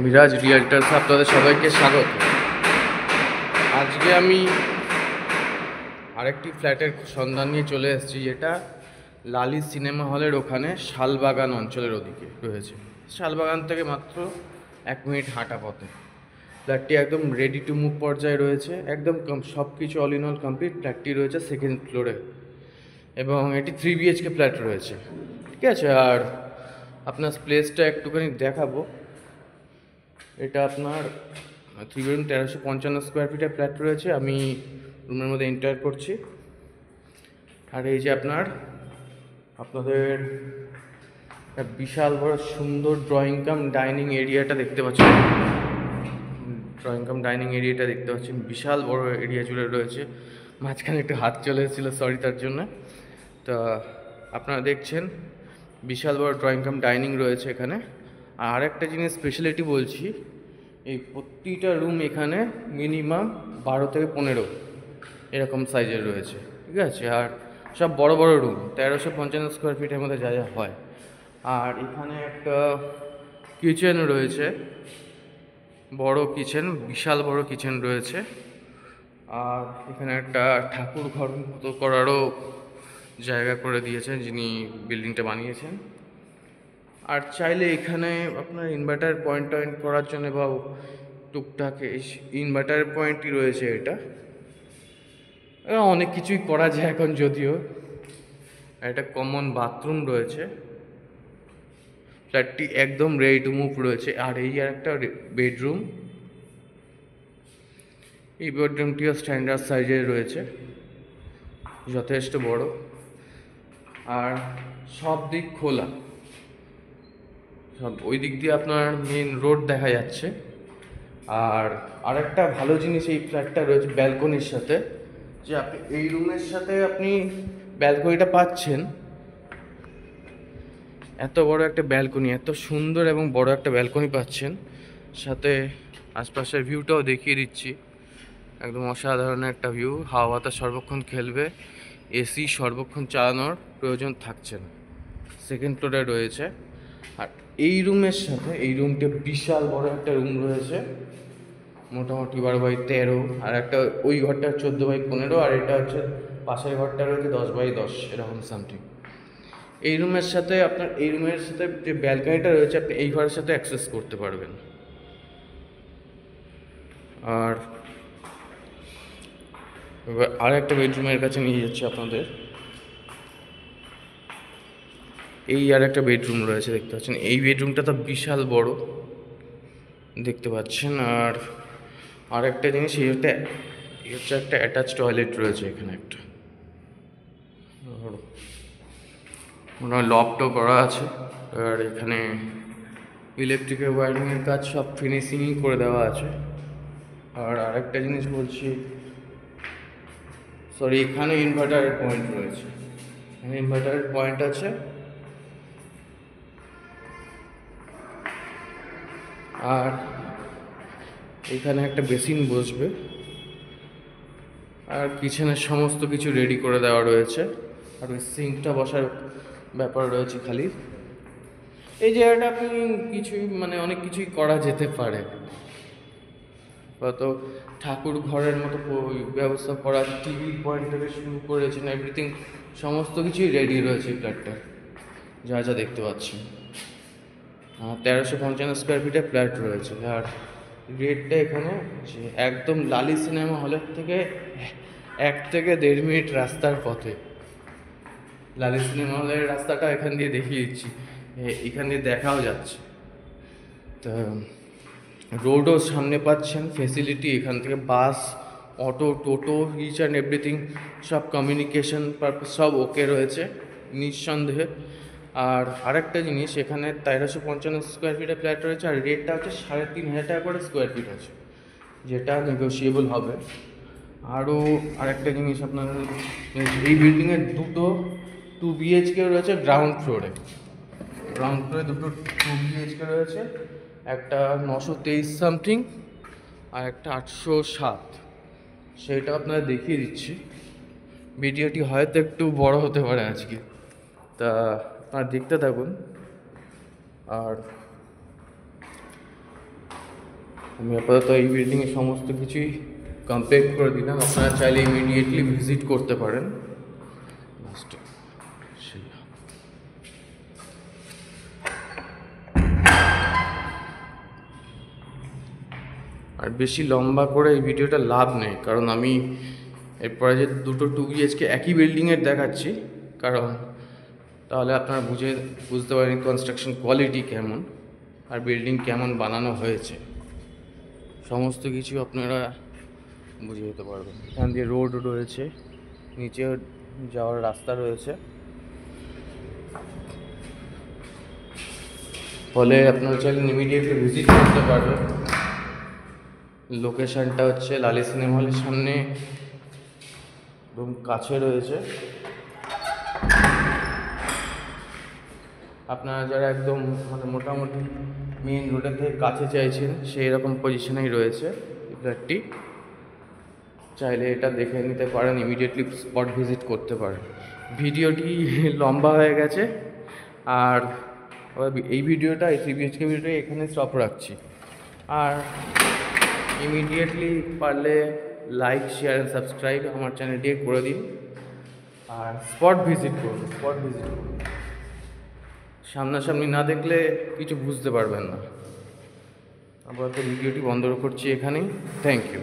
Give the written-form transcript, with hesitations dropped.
মিরাজ রিয়েল্টার্স আপনাদের সবাইকে স্বাগত। আজকে আমি আরেকটি ফ্ল্যাটের সন্ধান নিয়ে চলে এসেছি, যেটা লালি সিনেমা হলের ওখানে শালবাগান অঞ্চলের ওদিকে রয়েছে। শালবাগান থেকে মাত্র 1 মিনিট হাঁটা পথে ফ্ল্যাটটি একদম রেডি টু মুভ পর্যায়ে রয়েছে। একদম সব কিছু অল ইন অল কমপ্লিট। ফ্ল্যাটটি রয়েছে 2nd ফ্লোরে এবং এটি 3 BHK ফ্ল্যাট রয়েছে। ঠিক আছে, আর আপনার প্লেসটা একটুখানি দেখাবো। এটা আপনার 3 বেডরুম 1355 স্কোয়ার ফিটের ফ্ল্যাট রয়েছে। আমি রুমের মধ্যে এন্টার করছি, আর এই যে আপনাদের একটা বিশাল বড় সুন্দর ড্রয়িং কাম ডাইনিং এরিয়াটা দেখতে পাচ্ছেন। বিশাল বড় এরিয়া জুড়ে রয়েছে। মাঝখানে একটু হাত চলে এসেছিলো, সরি তার জন্য। তো আপনারা দেখছেন বিশাল বড় ড্রয়িং কাম ডাইনিং রয়েছে এখানে। আর একটা জিনিস স্পেশালিটি বলছি, এই প্রতিটা রুম এখানে মিনিমাম 12 থেকে 15 এরকম সাইজের রয়েছে। ঠিক আছে, আর সব বড় বড় রুম 1355 স্কোয়ার ফিটের মধ্যে যা যা হয়। আর এখানে একটা কিচেন রয়েছে, বড় কিচেন, বিশাল বড় কিচেন রয়েছে। আর এখানে একটা ঠাকুর ঘর মতো করারও জায়গা করে দিয়েছেন যিনি বিল্ডিংটা বানিয়েছেন। আর চাইলে এখানে আপনার ইনভার্টার পয়েন্ট করার জন্য বা টুকটাক ইনভার্টার পয়েন্টই রয়েছে। এটা অনেক কিছুই করা যায় এখন, যদিও একটা কমন বাথরুম রয়েছে। ফ্ল্যাটটি একদম রেডি টু মুভ রয়েছে। আর এই আর একটা বেডরুম, এই বেডরুমটিও স্ট্যান্ডার্ড সাইজের রয়েছে, যথেষ্ট বড়। আর সব দিক খোলা, সব ওই দিক দিয়ে আপনার মেন রোড দেখা যাচ্ছে। আর আরেকটা ভালো জিনিস এই ফ্ল্যাটটা রয়েছে ব্যালকনির সাথে, যে আপনি এই রুমের সাথে আপনি ব্যালকনিটা পাচ্ছেন। এত বড় একটা ব্যালকনি, এত সুন্দর এবং বড় একটা ব্যালকনি পাচ্ছেন। সাথে আশপাশের ভিউটাও দেখিয়ে দিচ্ছি, একদম অসাধারণ একটা ভিউ। হাওয়া বাতাস সর্বক্ষণ খেলবে, এসি সর্বক্ষণ চালানোর প্রয়োজন থাকছে না। 2nd ফ্লোরে রয়েছে। আর এই রুমের সাথে এই রুমটা বিশাল বড় একটা রুম রয়েছে, মোটামুটি 12x13। আর একটা ওই ঘরটা 14x15। আর এটা হচ্ছে পাশের ঘরটা রয়েছে 10x10 এরকম সামথিং। এই রুমের সাথে আপনার এই রুমের সাথে যে ব্যালকনিটা রয়েছে, আপনি এই ঘরের সাথে অ্যাক্সেস করতে পারবেন। আর এবার আর একটা বেডরুমের কাছে নিয়ে যাচ্ছি আপনাদের। এই আর একটা বেডরুম রয়েছে, দেখতে পাচ্ছেন। এই বেডরুমটা তো বিশাল বড় দেখতে পাচ্ছেন। আর একটা জিনিস, এই হচ্ছে একটা অ্যাটাচ টয়লেট রয়েছে এখানে একটা, লকটাও করা আছে। আর এখানে ইলেকট্রিকের ওয়্যারিংয়ের কাজ সব ফিনিশিংই করে দেওয়া আছে। আর আরেকটা জিনিস বলছি, সরি, এখানে ইনভার্টারের পয়েন্ট রয়েছে, এখানে ইনভার্টারের পয়েন্ট আছে। আর এখানে একটা বেসিন বসবে। আর কিচেনের সমস্ত কিছু রেডি করে দেওয়া রয়েছে। আর ওই সিঙ্কটা বসার ব্যাপার রয়েছে খালি। এই জায়গাটা আপনি অনেক কিছুই করা যেতে পারে। হয়তো ঠাকুর ঘরের মতো ব্যবস্থা করা, টিভি পয়েন্ট থেকে শুরু করেছেন, এভরিথিং সমস্ত কিছুই রেডি রয়েছে ফ্ল্যাটটার, যা যা দেখতে পাচ্ছেন। 1355 স্কোয়ার ফিটের ফ্ল্যাট রয়েছে। আর রেটটা এখানে যে একদম লালি সিনেমা হলের থেকে 1 থেকে 1.5 মিনিট রাস্তার পথে। লালি সিনেমা হলের রাস্তাটা এখান দিয়ে দেখিয়ে দিচ্ছি, এখান দিয়ে দেখাও যাচ্ছে। তা রোডও সামনে পাচ্ছেন, ফেসিলিটি এখান থেকে বাস, অটো, টোটো, ইচ অ্যান্ড এভরিথিং সব কমিউনিকেশন পারপাস সব ওকে রয়েছে নিঃসন্দেহে। আর আরেকটা জিনিস, এখানে 1355 স্কোয়ার ফিটের ফ্ল্যাট রয়েছে। আর রেটটা হচ্ছে 3,500 টাকা করে স্কোয়ার ফিট আছে, যেটা নেগোশিয়েবল হবে। আরও আরেকটা জিনিস, আপনার এই বিল্ডিংয়ের দুটো 2 BHK রয়েছে গ্রাউন্ড ফ্লোরে। দুটো 2 BHK রয়েছে, একটা 923 সামথিং আর একটা 807। সেটা আপনারা দেখিয়ে দিচ্ছি। ভিডিওটি হয়তো একটু বড় হতে পারে আজকে, তা আপনারা দেখতে থাকুন। আর আমি আপাতত এই বিল্ডিংয়ে সমস্ত কিছুই কমপ্লিট করে দিলাম, আপনারা চাইলে ইমিডিয়েটলি ভিজিট করতে পারেন। আর বেশি লম্বা করে এই ভিডিওটা লাভ নেই, কারণ আমি এরপরে যে দুটো 2 BHK একই বিল্ডিংয়ের দেখাচ্ছি, কারণ তাহলে আপনারা বুঝতে পারেন কনস্ট্রাকশন কোয়ালিটি কেমন আর বিল্ডিং কেমন বানানো হয়েছে, সমস্ত কিছু আপনারা বুঝে যেতে পারবেন। এখান দিয়ে রোড রয়েছে, নিচে যাওয়ার রাস্তা রয়েছে, ফলে আপনারা চাইলে ইমিডিয়েটলি ভিজিট করতে পারবেন। লোকেশানটা হচ্ছে লালি সিনেমা হলের সামনে একদম কাছে রয়েছে। আপনারা যারা একদম মোটামুটি মেন রোডের থেকে কাছে চাইছেন, সেই রকম পজিশনেই রয়েছে ফ্ল্যাটটি। চাইলে এটা দেখে নিতে পারেন, ইমিডিয়েটলি স্পট ভিজিট করতে পারেন। ভিডিওটি লম্বা হয়ে গেছে, আর এই ভিডিওটা, এই 3 BHK ভিডিওটা এখানে স্টপ রাখছি। আর ইমিডিয়েটলি পারলে লাইক, শেয়ার অ্যান্ড সাবস্ক্রাইব আমার চ্যানেলটিকে করে দিন, আর স্পট ভিজিট করুন। সামনাসামনি না দেখলে কিছু বুঝতে পারবেন না। আপাতত ভিডিওটি বন্ধ করছি এখানেই। Thank you.